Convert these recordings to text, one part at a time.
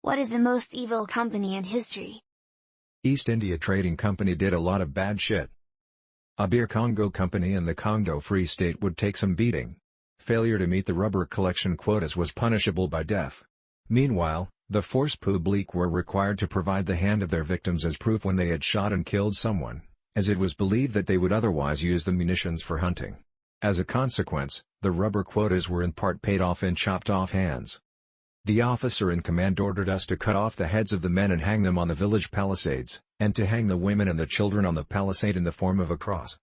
What is the most evil company in history? East India Trading Company did a lot of bad shit. Abir Congo Company and the Congo Free State would take some beating. Failure to meet the rubber collection quotas was punishable by death. Meanwhile, the force publique were required to provide the hand of their victims as proof when they had shot and killed someone, as it was believed that they would otherwise use the munitions for hunting. As a consequence, the rubber quotas were in part paid off in chopped off hands. The officer in command ordered us to cut off the heads of the men and hang them on the village palisades, and to hang the women and the children on the palisade in the form of a cross.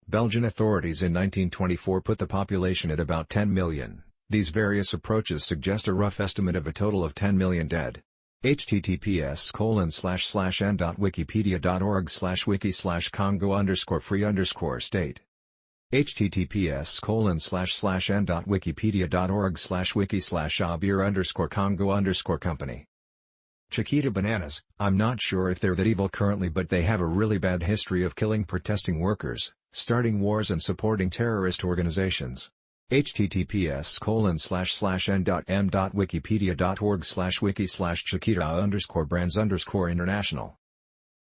Belgian authorities in 1924 put the population at about 10 million. These various approaches suggest a rough estimate of a total of 10 million dead. https://n.wikipedia.org/wiki/congo_free_state https://n.wikipedia.org/wiki/abir_congo_company. Chiquita bananas. I'm not sure if they're that evil currently, but they have a really bad history of killing protesting workers, starting wars and supporting terrorist organizations. https://n.m.wikipedia.org/wiki/chiquita_brands_international.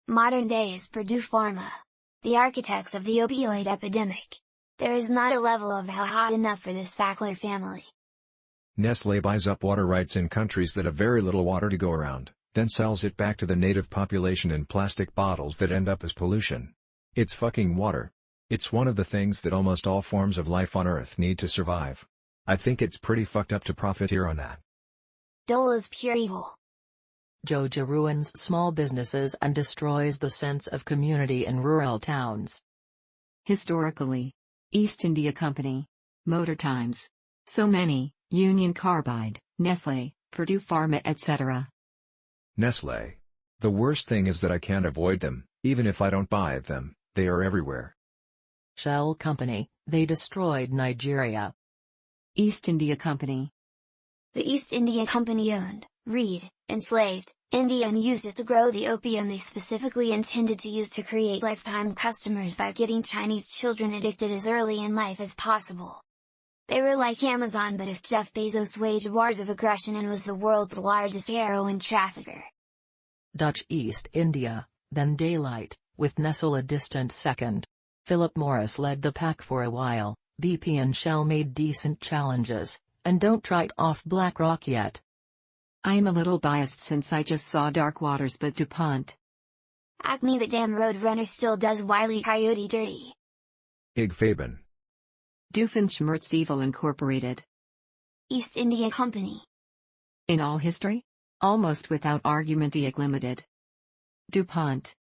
Modern day is Purdue Pharma, the architects of the opioid epidemic. There is not a level of how hot enough for the Sackler family. Nestlé buys up water rights in countries that have very little water to go around, then sells it back to the native population in plastic bottles that end up as pollution. It's fucking water. It's one of the things that almost all forms of life on Earth need to survive. I think it's pretty fucked up to profiteer on that. Dole is pure evil. Joja ruins small businesses and destroys the sense of community in rural towns. Historically. East India Company. Motor Times. So many, Union Carbide, Nestlé, Purdue Pharma etc. Nestlé. The worst thing is that I can't avoid them, even if I don't buy them, they are everywhere. Shell Company, they destroyed Nigeria. East India Company. The East India Company owned, enslaved, India and used it to grow the opium they specifically intended to use to create lifetime customers by getting Chinese children addicted as early in life as possible. They were like Amazon, but if Jeff Bezos waged wars of aggression and was the world's largest heroin trafficker. Dutch East India, then Daylight, with Nestle a distant second. Philip Morris led the pack for a while. BP and Shell made decent challenges, and don't write off BlackRock yet. I'm a little biased since I just saw Dark Waters, but DuPont. Acme, the damn Roadrunner still does Wile E. Coyote dirty. Ig Faben. Doofenshmirtz Evil Incorporated. East India Company. In all history? Almost without argument Ig Limited. DuPont.